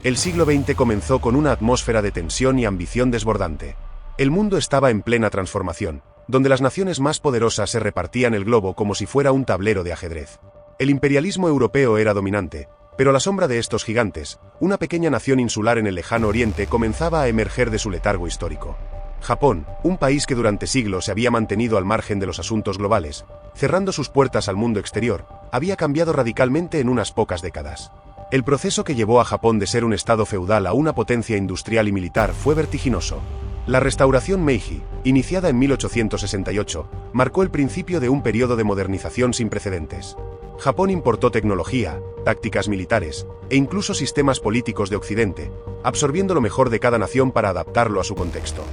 El siglo XX comenzó con una atmósfera de tensión y ambición desbordante. El mundo estaba en plena transformación, donde las naciones más poderosas se repartían el globo como si fuera un tablero de ajedrez. El imperialismo europeo era dominante, pero a la sombra de estos gigantes, una pequeña nación insular en el lejano oriente comenzaba a emerger de su letargo histórico. Japón, un país que durante siglos se había mantenido al margen de los asuntos globales, cerrando sus puertas al mundo exterior, había cambiado radicalmente en unas pocas décadas. El proceso que llevó a Japón de ser un estado feudal a una potencia industrial y militar fue vertiginoso. La restauración Meiji, iniciada en 1868, marcó el principio de un periodo de modernización sin precedentes. Japón importó tecnología, tácticas militares, e incluso sistemas políticos de Occidente, absorbiendo lo mejor de cada nación para adaptarlo a su contexto.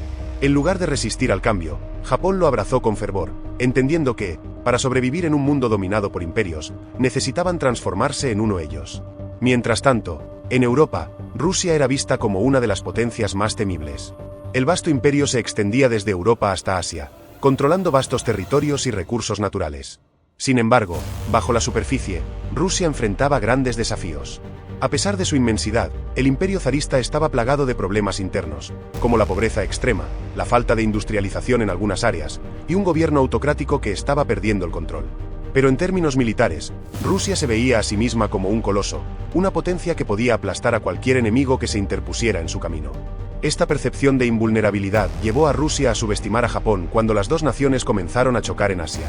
En lugar de resistir al cambio, Japón lo abrazó con fervor, entendiendo que, para sobrevivir en un mundo dominado por imperios, necesitaban transformarse en uno ellos. Mientras tanto, en Europa, Rusia era vista como una de las potencias más temibles. El vasto imperio se extendía desde Europa hasta Asia, controlando vastos territorios y recursos naturales. Sin embargo, bajo la superficie, Rusia enfrentaba grandes desafíos. A pesar de su inmensidad, el imperio zarista estaba plagado de problemas internos, como la pobreza extrema, la falta de industrialización en algunas áreas, y un gobierno autocrático que estaba perdiendo el control. Pero en términos militares, Rusia se veía a sí misma como un coloso, una potencia que podía aplastar a cualquier enemigo que se interpusiera en su camino. Esta percepción de invulnerabilidad llevó a Rusia a subestimar a Japón cuando las dos naciones comenzaron a chocar en Asia.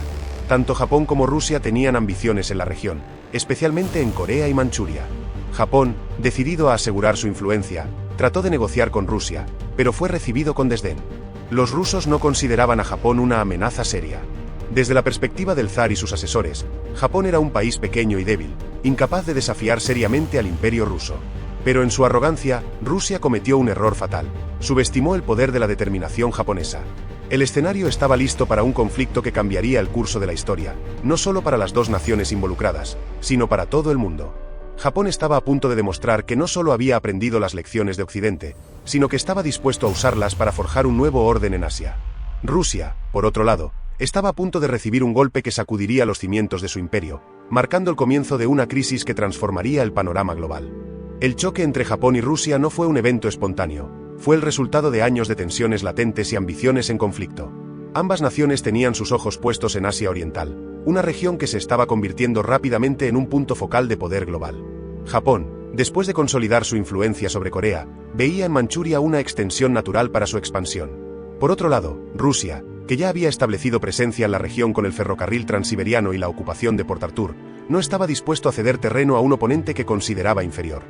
Tanto Japón como Rusia tenían ambiciones en la región, especialmente en Corea y Manchuria. Japón, decidido a asegurar su influencia, trató de negociar con Rusia, pero fue recibido con desdén. Los rusos no consideraban a Japón una amenaza seria. Desde la perspectiva del zar y sus asesores, Japón era un país pequeño y débil, incapaz de desafiar seriamente al imperio ruso. Pero en su arrogancia, Rusia cometió un error fatal: subestimó el poder de la determinación japonesa. El escenario estaba listo para un conflicto que cambiaría el curso de la historia, no solo para las dos naciones involucradas, sino para todo el mundo. Japón estaba a punto de demostrar que no solo había aprendido las lecciones de Occidente, sino que estaba dispuesto a usarlas para forjar un nuevo orden en Asia. Rusia, por otro lado, estaba a punto de recibir un golpe que sacudiría los cimientos de su imperio, marcando el comienzo de una crisis que transformaría el panorama global. El choque entre Japón y Rusia no fue un evento espontáneo, fue el resultado de años de tensiones latentes y ambiciones en conflicto. Ambas naciones tenían sus ojos puestos en Asia Oriental, una región que se estaba convirtiendo rápidamente en un punto focal de poder global. Japón, después de consolidar su influencia sobre Corea, veía en Manchuria una extensión natural para su expansión. Por otro lado, Rusia, que ya había establecido presencia en la región con el ferrocarril transiberiano y la ocupación de Port Arthur, no estaba dispuesto a ceder terreno a un oponente que consideraba inferior.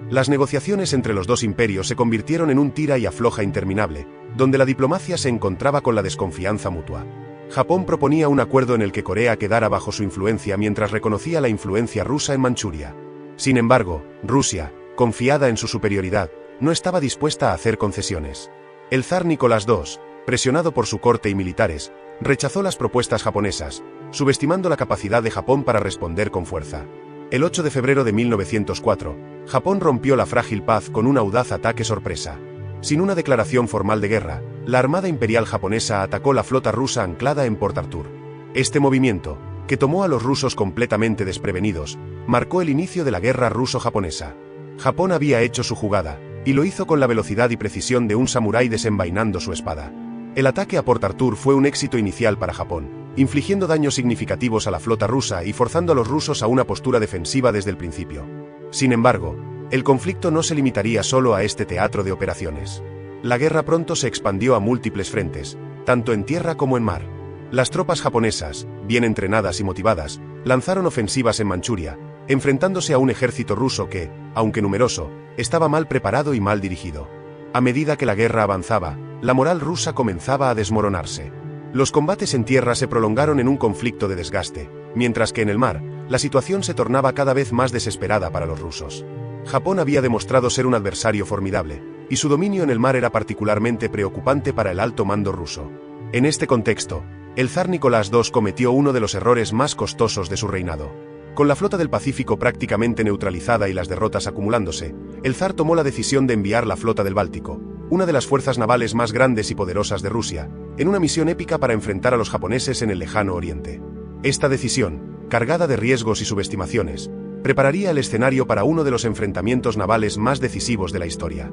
Las negociaciones entre los dos imperios se convirtieron en un tira y afloja interminable, donde la diplomacia se encontraba con la desconfianza mutua. Japón proponía un acuerdo en el que Corea quedara bajo su influencia mientras reconocía la influencia rusa en Manchuria. Sin embargo, Rusia, confiada en su superioridad, no estaba dispuesta a hacer concesiones. El zar Nicolás II, presionado por su corte y militares, rechazó las propuestas japonesas, subestimando la capacidad de Japón para responder con fuerza. El 8 de febrero de 1904, Japón rompió la frágil paz con un audaz ataque sorpresa. Sin una declaración formal de guerra, la Armada Imperial japonesa atacó la flota rusa anclada en Port Arthur. Este movimiento, que tomó a los rusos completamente desprevenidos, marcó el inicio de la guerra ruso-japonesa. Japón había hecho su jugada, y lo hizo con la velocidad y precisión de un samurái desenvainando su espada. El ataque a Port Arthur fue un éxito inicial para Japón, infligiendo daños significativos a la flota rusa y forzando a los rusos a una postura defensiva desde el principio. Sin embargo, el conflicto no se limitaría solo a este teatro de operaciones. La guerra pronto se expandió a múltiples frentes, tanto en tierra como en mar. Las tropas japonesas, bien entrenadas y motivadas, lanzaron ofensivas en Manchuria, enfrentándose a un ejército ruso que, aunque numeroso, estaba mal preparado y mal dirigido. A medida que la guerra avanzaba, la moral rusa comenzaba a desmoronarse. Los combates en tierra se prolongaron en un conflicto de desgaste, mientras que en el mar, la situación se tornaba cada vez más desesperada para los rusos. Japón había demostrado ser un adversario formidable, y su dominio en el mar era particularmente preocupante para el alto mando ruso. En este contexto, el zar Nicolás II cometió uno de los errores más costosos de su reinado. Con la flota del Pacífico prácticamente neutralizada y las derrotas acumulándose, el zar tomó la decisión de enviar la flota del Báltico, una de las fuerzas navales más grandes y poderosas de Rusia, en una misión épica para enfrentar a los japoneses en el lejano oriente. Esta decisión, cargada de riesgos y subestimaciones, prepararía el escenario para uno de los enfrentamientos navales más decisivos de la historia.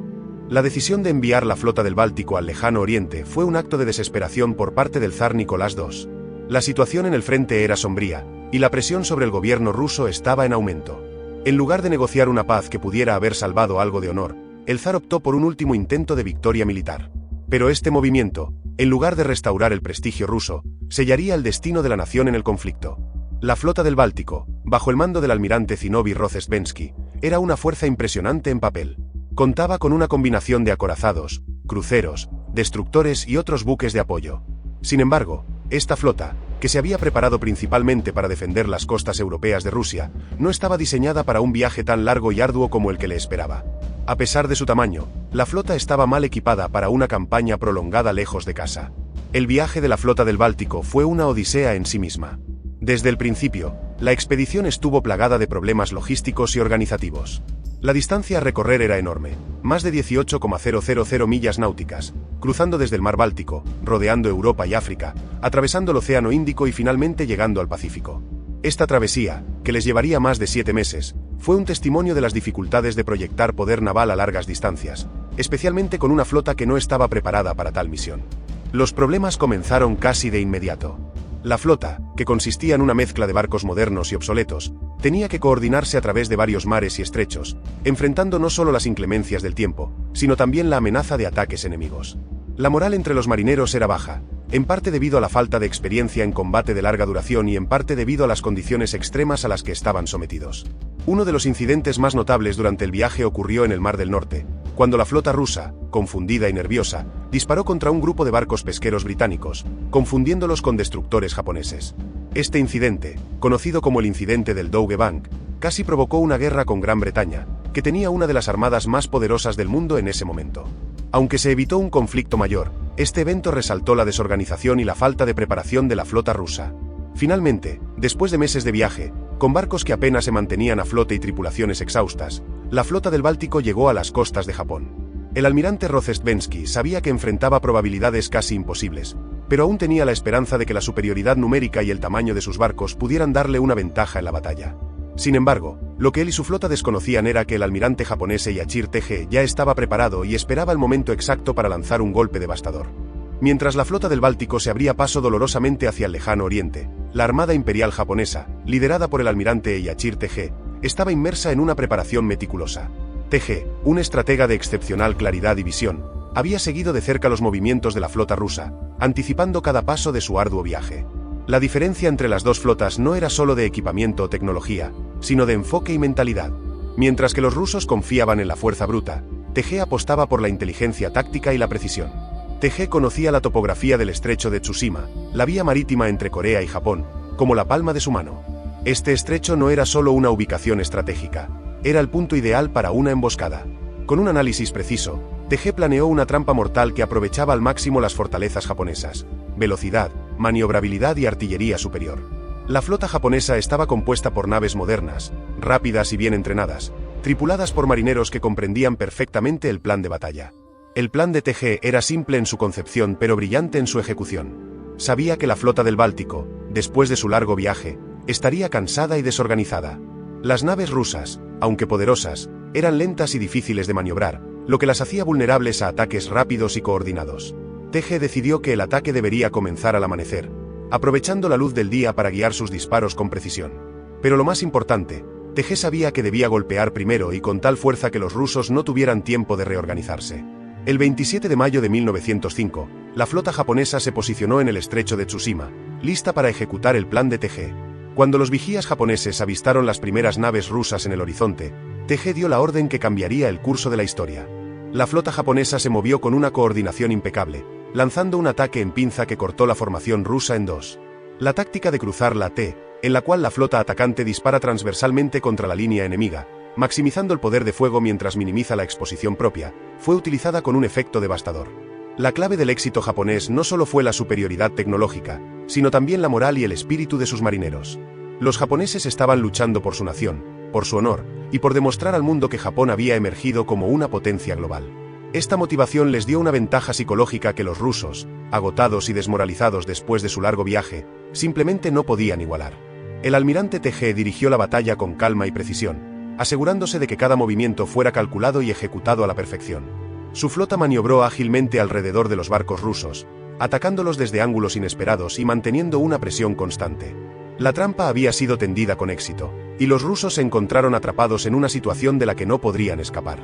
La decisión de enviar la flota del Báltico al lejano oriente fue un acto de desesperación por parte del zar Nicolás II. La situación en el frente era sombría, y la presión sobre el gobierno ruso estaba en aumento. En lugar de negociar una paz que pudiera haber salvado algo de honor, el zar optó por un último intento de victoria militar. Pero este movimiento, en lugar de restaurar el prestigio ruso, sellaría el destino de la nación en el conflicto. La flota del Báltico, bajo el mando del almirante Zinovij Rozhestvenski, era una fuerza impresionante en papel. Contaba con una combinación de acorazados, cruceros, destructores y otros buques de apoyo. Sin embargo, esta flota, que se había preparado principalmente para defender las costas europeas de Rusia, no estaba diseñada para un viaje tan largo y arduo como el que le esperaba. A pesar de su tamaño, la flota estaba mal equipada para una campaña prolongada lejos de casa. El viaje de la flota del Báltico fue una odisea en sí misma. Desde el principio, la expedición estuvo plagada de problemas logísticos y organizativos. La distancia a recorrer era enorme, más de 18,000 millas náuticas, cruzando desde el mar Báltico, rodeando Europa y África, atravesando el Océano Índico y finalmente llegando al Pacífico. Esta travesía, que les llevaría más de 7 meses, fue un testimonio de las dificultades de proyectar poder naval a largas distancias, especialmente con una flota que no estaba preparada para tal misión. Los problemas comenzaron casi de inmediato. La flota, que consistía en una mezcla de barcos modernos y obsoletos, tenía que coordinarse a través de varios mares y estrechos, enfrentando no solo las inclemencias del tiempo, sino también la amenaza de ataques enemigos. La moral entre los marineros era baja, en parte debido a la falta de experiencia en combate de larga duración y en parte debido a las condiciones extremas a las que estaban sometidos. Uno de los incidentes más notables durante el viaje ocurrió en el Mar del Norte, cuando la flota rusa, confundida y nerviosa, disparó contra un grupo de barcos pesqueros británicos, confundiéndolos con destructores japoneses. Este incidente, conocido como el incidente del Dogge Bank, casi provocó una guerra con Gran Bretaña, que tenía una de las armadas más poderosas del mundo en ese momento. Aunque se evitó un conflicto mayor, este evento resaltó la desorganización y la falta de preparación de la flota rusa. Finalmente, después de meses de viaje, con barcos que apenas se mantenían a flote y tripulaciones exhaustas, la flota del Báltico llegó a las costas de Japón. El almirante Rozhestvenski sabía que enfrentaba probabilidades casi imposibles, pero aún tenía la esperanza de que la superioridad numérica y el tamaño de sus barcos pudieran darle una ventaja en la batalla. Sin embargo, lo que él y su flota desconocían era que el almirante japonés Eiichiro Teje ya estaba preparado y esperaba el momento exacto para lanzar un golpe devastador. Mientras la flota del Báltico se abría paso dolorosamente hacia el lejano oriente, la armada imperial japonesa, liderada por el almirante Eiichiro Teje, estaba inmersa en una preparación meticulosa. Teje, un estratega de excepcional claridad y visión, había seguido de cerca los movimientos de la flota rusa, anticipando cada paso de su arduo viaje. La diferencia entre las dos flotas no era solo de equipamiento o tecnología, sino de enfoque y mentalidad. Mientras que los rusos confiaban en la fuerza bruta, Teje apostaba por la inteligencia táctica y la precisión. Teje conocía la topografía del estrecho de Tsushima, la vía marítima entre Corea y Japón, como la palma de su mano. Este estrecho no era solo una ubicación estratégica, era el punto ideal para una emboscada. Con un análisis preciso, Teje planeó una trampa mortal que aprovechaba al máximo las fortalezas japonesas: velocidad, maniobrabilidad y artillería superior. La flota japonesa estaba compuesta por naves modernas, rápidas y bien entrenadas, tripuladas por marineros que comprendían perfectamente el plan de batalla. El plan de Teje era simple en su concepción pero brillante en su ejecución. Sabía que la flota del Báltico, después de su largo viaje, estaría cansada y desorganizada. Las naves rusas, aunque poderosas, eran lentas y difíciles de maniobrar, lo que las hacía vulnerables a ataques rápidos y coordinados. Teje decidió que el ataque debería comenzar al amanecer, aprovechando la luz del día para guiar sus disparos con precisión. Pero lo más importante, Teje sabía que debía golpear primero y con tal fuerza que los rusos no tuvieran tiempo de reorganizarse. El 27 de mayo de 1905, la flota japonesa se posicionó en el estrecho de Tsushima, lista para ejecutar el plan de Teje. Cuando los vigías japoneses avistaron las primeras naves rusas en el horizonte, Teje dio la orden que cambiaría el curso de la historia. La flota japonesa se movió con una coordinación impecable, lanzando un ataque en pinza que cortó la formación rusa en dos. La táctica de cruzar la T, en la cual la flota atacante dispara transversalmente contra la línea enemiga, maximizando el poder de fuego mientras minimiza la exposición propia, fue utilizada con un efecto devastador. La clave del éxito japonés no solo fue la superioridad tecnológica, sino también la moral y el espíritu de sus marineros. Los japoneses estaban luchando por su nación, por su honor, y por demostrar al mundo que Japón había emergido como una potencia global. Esta motivación les dio una ventaja psicológica que los rusos, agotados y desmoralizados después de su largo viaje, simplemente no podían igualar. El almirante TG dirigió la batalla con calma y precisión, asegurándose de que cada movimiento fuera calculado y ejecutado a la perfección. Su flota maniobró ágilmente alrededor de los barcos rusos, atacándolos desde ángulos inesperados y manteniendo una presión constante. La trampa había sido tendida con éxito, y los rusos se encontraron atrapados en una situación de la que no podrían escapar.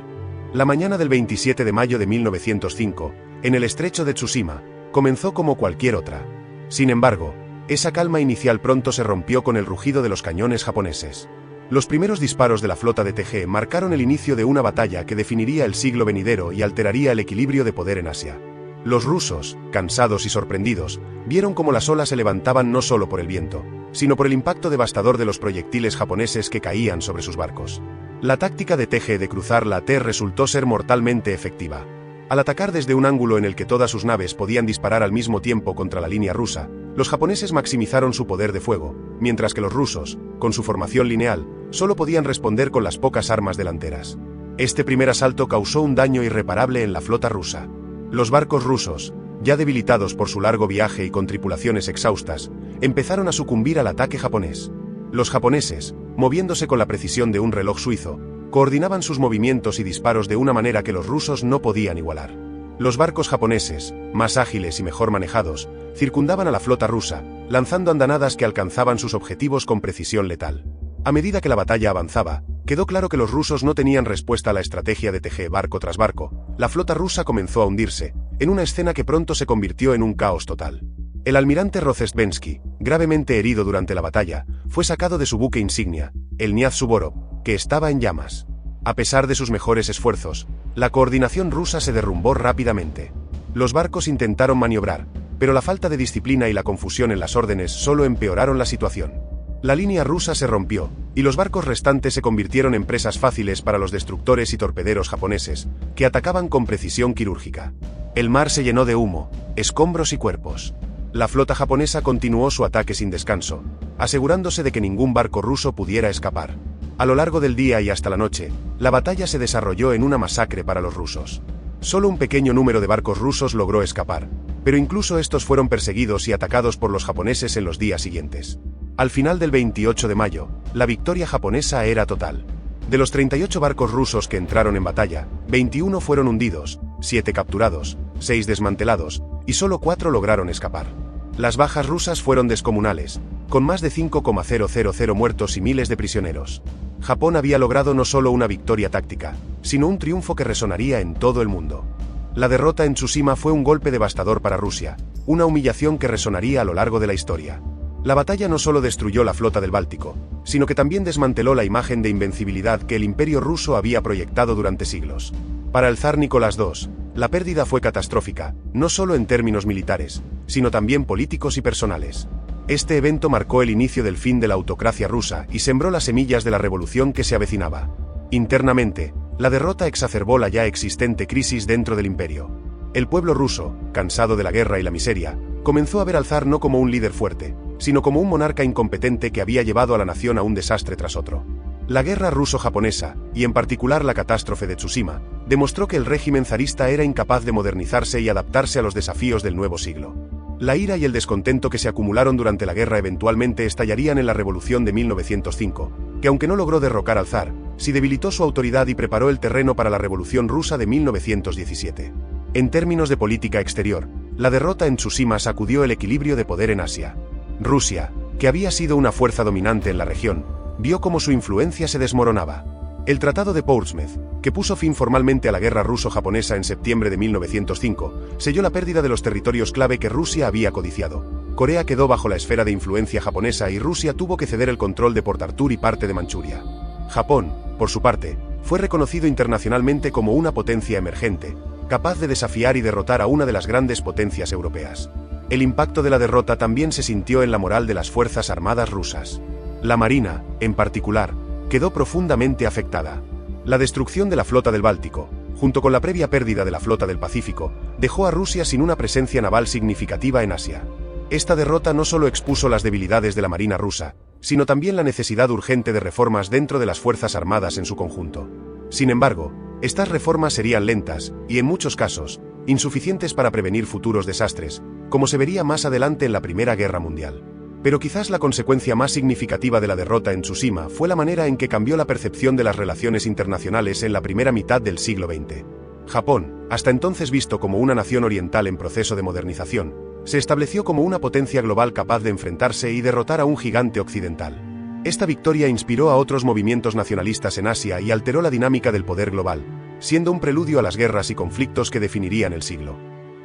La mañana del 27 de mayo de 1905, en el estrecho de Tsushima, comenzó como cualquier otra. Sin embargo, esa calma inicial pronto se rompió con el rugido de los cañones japoneses. Los primeros disparos de la flota de TG marcaron el inicio de una batalla que definiría el siglo venidero y alteraría el equilibrio de poder en Asia. Los rusos, cansados y sorprendidos, vieron cómo las olas se levantaban no solo por el viento, sino por el impacto devastador de los proyectiles japoneses que caían sobre sus barcos. La táctica de TG de cruzar la T resultó ser mortalmente efectiva. Al atacar desde un ángulo en el que todas sus naves podían disparar al mismo tiempo contra la línea rusa, los japoneses maximizaron su poder de fuego, mientras que los rusos, con su formación lineal, solo podían responder con las pocas armas delanteras. Este primer asalto causó un daño irreparable en la flota rusa. Los barcos rusos, ya debilitados por su largo viaje y con tripulaciones exhaustas, empezaron a sucumbir al ataque japonés. Los japoneses, moviéndose con la precisión de un reloj suizo, coordinaban sus movimientos y disparos de una manera que los rusos no podían igualar. Los barcos japoneses, más ágiles y mejor manejados, circundaban a la flota rusa, lanzando andanadas que alcanzaban sus objetivos con precisión letal. A medida que la batalla avanzaba, quedó claro que los rusos no tenían respuesta a la estrategia de TG barco tras barco. La flota rusa comenzó a hundirse, en una escena que pronto se convirtió en un caos total. El almirante Rozhestvensky, gravemente herido durante la batalla, fue sacado de su buque insignia, el Niaz Suvorov, que estaba en llamas. A pesar de sus mejores esfuerzos, la coordinación rusa se derrumbó rápidamente. Los barcos intentaron maniobrar, pero la falta de disciplina y la confusión en las órdenes solo empeoraron la situación. La línea rusa se rompió, y los barcos restantes se convirtieron en presas fáciles para los destructores y torpederos japoneses, que atacaban con precisión quirúrgica. El mar se llenó de humo, escombros y cuerpos. La flota japonesa continuó su ataque sin descanso, asegurándose de que ningún barco ruso pudiera escapar. A lo largo del día y hasta la noche, la batalla se desarrolló en una masacre para los rusos. Solo un pequeño número de barcos rusos logró escapar, pero incluso estos fueron perseguidos y atacados por los japoneses en los días siguientes. Al final del 28 de mayo, la victoria japonesa era total. De los 38 barcos rusos que entraron en batalla, 21 fueron hundidos, 7 capturados, 6 desmantelados, y solo 4 lograron escapar. Las bajas rusas fueron descomunales, con más de 5,000 muertos y miles de prisioneros. Japón había logrado no solo una victoria táctica, sino un triunfo que resonaría en todo el mundo. La derrota en Tsushima fue un golpe devastador para Rusia, una humillación que resonaría a lo largo de la historia. La batalla no solo destruyó la flota del Báltico, sino que también desmanteló la imagen de invencibilidad que el imperio ruso había proyectado durante siglos. Para el zar Nicolás II, la pérdida fue catastrófica, no solo en términos militares, sino también políticos y personales. Este evento marcó el inicio del fin de la autocracia rusa y sembró las semillas de la revolución que se avecinaba. Internamente, la derrota exacerbó la ya existente crisis dentro del imperio. El pueblo ruso, cansado de la guerra y la miseria, comenzó a ver al zar no como un líder fuerte, sino como un monarca incompetente que había llevado a la nación a un desastre tras otro. La guerra ruso-japonesa, y en particular la catástrofe de Tsushima, demostró que el régimen zarista era incapaz de modernizarse y adaptarse a los desafíos del nuevo siglo. La ira y el descontento que se acumularon durante la guerra eventualmente estallarían en la revolución de 1905, que aunque no logró derrocar al zar, sí debilitó su autoridad y preparó el terreno para la revolución rusa de 1917. En términos de política exterior, la derrota en Tsushima sacudió el equilibrio de poder en Asia. Rusia, que había sido una fuerza dominante en la región, vio cómo su influencia se desmoronaba. El Tratado de Portsmouth, que puso fin formalmente a la guerra ruso-japonesa en septiembre de 1905, selló la pérdida de los territorios clave que Rusia había codiciado. Corea quedó bajo la esfera de influencia japonesa y Rusia tuvo que ceder el control de Port Arthur y parte de Manchuria. Japón, por su parte, fue reconocido internacionalmente como una potencia emergente, capaz de desafiar y derrotar a una de las grandes potencias europeas. El impacto de la derrota también se sintió en la moral de las fuerzas armadas rusas. La marina, en particular, quedó profundamente afectada. La destrucción de la flota del Báltico, junto con la previa pérdida de la flota del Pacífico, dejó a Rusia sin una presencia naval significativa en Asia. Esta derrota no solo expuso las debilidades de la marina rusa, sino también la necesidad urgente de reformas dentro de las fuerzas armadas en su conjunto. Sin embargo, estas reformas serían lentas, y en muchos casos, insuficientes para prevenir futuros desastres, como se vería más adelante en la Primera Guerra Mundial. Pero quizás la consecuencia más significativa de la derrota en Tsushima fue la manera en que cambió la percepción de las relaciones internacionales en la primera mitad del siglo XX. Japón, hasta entonces visto como una nación oriental en proceso de modernización, se estableció como una potencia global capaz de enfrentarse y derrotar a un gigante occidental. Esta victoria inspiró a otros movimientos nacionalistas en Asia y alteró la dinámica del poder global, siendo un preludio a las guerras y conflictos que definirían el siglo.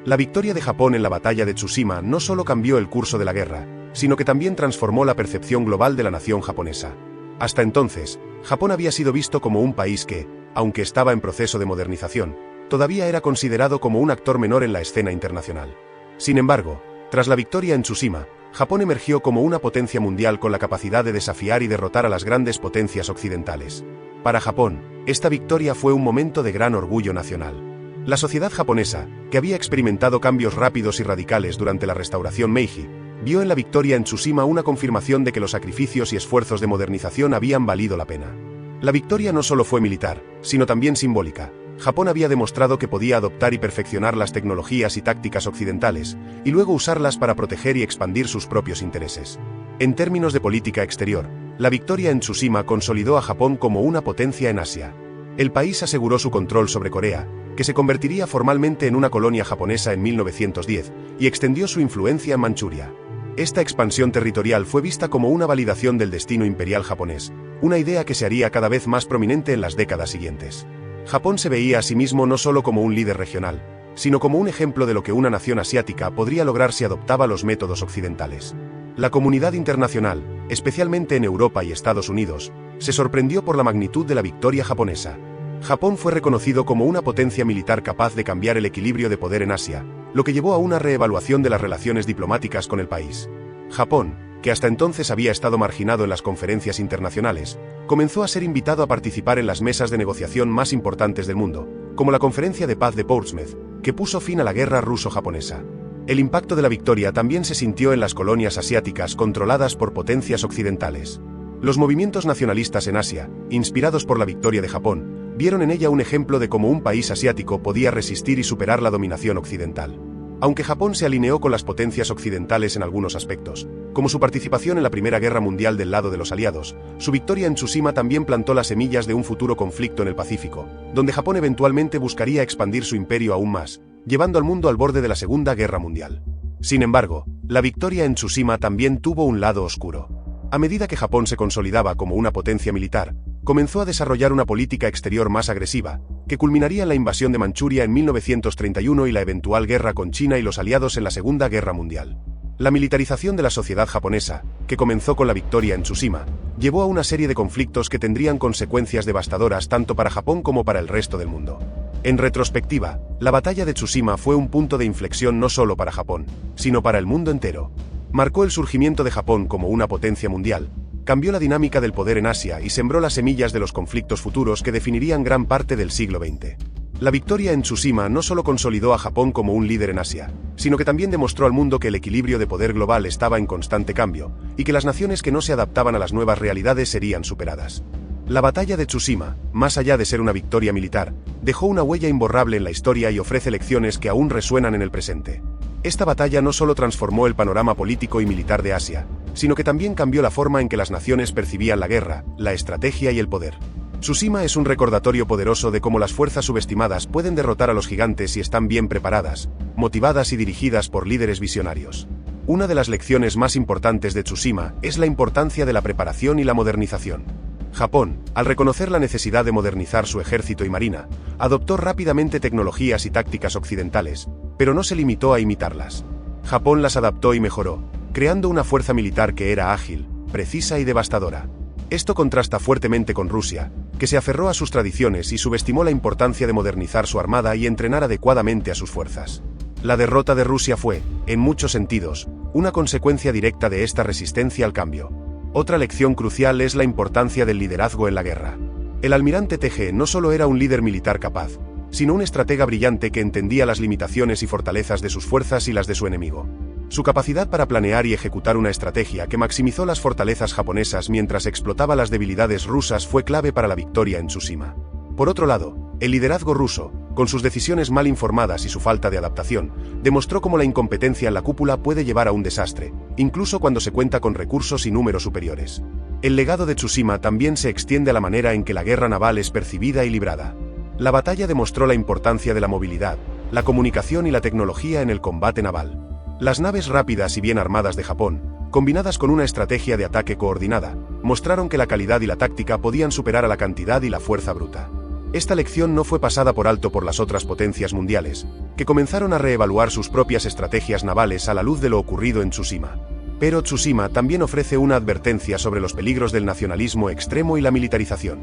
La victoria de Japón en la batalla de Tsushima no solo cambió el curso de la guerra, sino que también transformó la percepción global de la nación japonesa. Hasta entonces, Japón había sido visto como un país que, aunque estaba en proceso de modernización, todavía era considerado como un actor menor en la escena internacional. Sin embargo, tras la victoria en Tsushima, Japón emergió como una potencia mundial con la capacidad de desafiar y derrotar a las grandes potencias occidentales. Para Japón, esta victoria fue un momento de gran orgullo nacional. La sociedad japonesa, que había experimentado cambios rápidos y radicales durante la restauración Meiji, vio en la victoria en Tsushima una confirmación de que los sacrificios y esfuerzos de modernización habían valido la pena. La victoria no solo fue militar, sino también simbólica. Japón había demostrado que podía adoptar y perfeccionar las tecnologías y tácticas occidentales, y luego usarlas para proteger y expandir sus propios intereses. En términos de política exterior, la victoria en Tsushima consolidó a Japón como una potencia en Asia. El país aseguró su control sobre Corea, que se convertiría formalmente en una colonia japonesa en 1910, y extendió su influencia en Manchuria. Esta expansión territorial fue vista como una validación del destino imperial japonés, una idea que se haría cada vez más prominente en las décadas siguientes. Japón se veía a sí mismo no solo como un líder regional, sino como un ejemplo de lo que una nación asiática podría lograr si adoptaba los métodos occidentales. La comunidad internacional, especialmente en Europa y Estados Unidos, se sorprendió por la magnitud de la victoria japonesa. Japón fue reconocido como una potencia militar capaz de cambiar el equilibrio de poder en Asia, lo que llevó a una reevaluación de las relaciones diplomáticas con el país. Japón, que hasta entonces había estado marginado en las conferencias internacionales, comenzó a ser invitado a participar en las mesas de negociación más importantes del mundo, como la Conferencia de Paz de Portsmouth, que puso fin a la guerra ruso-japonesa. El impacto de la victoria también se sintió en las colonias asiáticas controladas por potencias occidentales. Los movimientos nacionalistas en Asia, inspirados por la victoria de Japón, vieron en ella un ejemplo de cómo un país asiático podía resistir y superar la dominación occidental. Aunque Japón se alineó con las potencias occidentales en algunos aspectos, como su participación en la Primera Guerra Mundial del lado de los aliados, su victoria en Tsushima también plantó las semillas de un futuro conflicto en el Pacífico, donde Japón eventualmente buscaría expandir su imperio aún más, llevando al mundo al borde de la Segunda Guerra Mundial. Sin embargo, la victoria en Tsushima también tuvo un lado oscuro. A medida que Japón se consolidaba como una potencia militar, comenzó a desarrollar una política exterior más agresiva, que culminaría en la invasión de Manchuria en 1931 y la eventual guerra con China y los aliados en la Segunda Guerra Mundial. La militarización de la sociedad japonesa, que comenzó con la victoria en Tsushima, llevó a una serie de conflictos que tendrían consecuencias devastadoras tanto para Japón como para el resto del mundo. En retrospectiva, la batalla de Tsushima fue un punto de inflexión no solo para Japón, sino para el mundo entero. Marcó el surgimiento de Japón como una potencia mundial, cambió la dinámica del poder en Asia y sembró las semillas de los conflictos futuros que definirían gran parte del siglo XX. La victoria en Tsushima no solo consolidó a Japón como un líder en Asia, sino que también demostró al mundo que el equilibrio de poder global estaba en constante cambio, y que las naciones que no se adaptaban a las nuevas realidades serían superadas. La batalla de Tsushima, más allá de ser una victoria militar, dejó una huella imborrable en la historia y ofrece lecciones que aún resuenan en el presente. Esta batalla no solo transformó el panorama político y militar de Asia, sino que también cambió la forma en que las naciones percibían la guerra, la estrategia y el poder. Tsushima es un recordatorio poderoso de cómo las fuerzas subestimadas pueden derrotar a los gigantes si están bien preparadas, motivadas y dirigidas por líderes visionarios. Una de las lecciones más importantes de Tsushima es la importancia de la preparación y la modernización. Japón, al reconocer la necesidad de modernizar su ejército y marina, adoptó rápidamente tecnologías y tácticas occidentales, pero no se limitó a imitarlas. Japón las adaptó y mejoró, creando una fuerza militar que era ágil, precisa y devastadora. Esto contrasta fuertemente con Rusia, que se aferró a sus tradiciones y subestimó la importancia de modernizar su armada y entrenar adecuadamente a sus fuerzas. La derrota de Rusia fue, en muchos sentidos, una consecuencia directa de esta resistencia al cambio. Otra lección crucial es la importancia del liderazgo en la guerra. El almirante Teje no solo era un líder militar capaz, sino un estratega brillante que entendía las limitaciones y fortalezas de sus fuerzas y las de su enemigo. Su capacidad para planear y ejecutar una estrategia que maximizó las fortalezas japonesas mientras explotaba las debilidades rusas fue clave para la victoria en Tsushima. Por otro lado, el liderazgo ruso, con sus decisiones mal informadas y su falta de adaptación, demostró cómo la incompetencia en la cúpula puede llevar a un desastre, incluso cuando se cuenta con recursos y números superiores. El legado de Tsushima también se extiende a la manera en que la guerra naval es percibida y librada. La batalla demostró la importancia de la movilidad, la comunicación y la tecnología en el combate naval. Las naves rápidas y bien armadas de Japón, combinadas con una estrategia de ataque coordinada, mostraron que la calidad y la táctica podían superar a la cantidad y la fuerza bruta. Esta lección no fue pasada por alto por las otras potencias mundiales, que comenzaron a reevaluar sus propias estrategias navales a la luz de lo ocurrido en Tsushima. Pero Tsushima también ofrece una advertencia sobre los peligros del nacionalismo extremo y la militarización.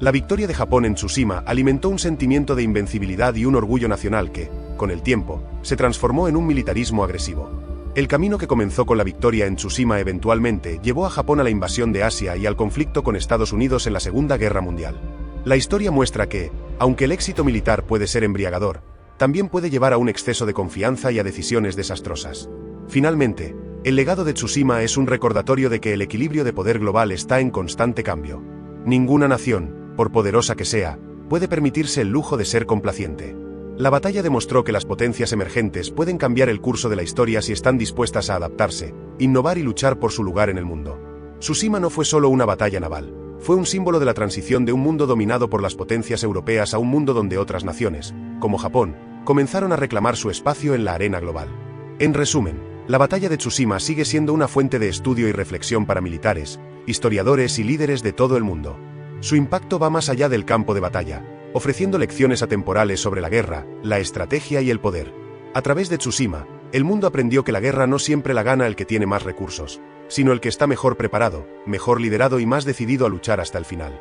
La victoria de Japón en Tsushima alimentó un sentimiento de invencibilidad y un orgullo nacional que, con el tiempo, se transformó en un militarismo agresivo. El camino que comenzó con la victoria en Tsushima eventualmente llevó a Japón a la invasión de Asia y al conflicto con Estados Unidos en la Segunda Guerra Mundial. La historia muestra que, aunque el éxito militar puede ser embriagador, también puede llevar a un exceso de confianza y a decisiones desastrosas. Finalmente, el legado de Tsushima es un recordatorio de que el equilibrio de poder global está en constante cambio. Ninguna nación, por poderosa que sea, puede permitirse el lujo de ser complaciente. La batalla demostró que las potencias emergentes pueden cambiar el curso de la historia si están dispuestas a adaptarse, innovar y luchar por su lugar en el mundo. Tsushima no fue solo una batalla naval. Fue un símbolo de la transición de un mundo dominado por las potencias europeas a un mundo donde otras naciones, como Japón, comenzaron a reclamar su espacio en la arena global. En resumen, la batalla de Tsushima sigue siendo una fuente de estudio y reflexión para militares, historiadores y líderes de todo el mundo. Su impacto va más allá del campo de batalla, ofreciendo lecciones atemporales sobre la guerra, la estrategia y el poder. A través de Tsushima, el mundo aprendió que la guerra no siempre la gana el que tiene más recursos, sino el que está mejor preparado, mejor liderado y más decidido a luchar hasta el final.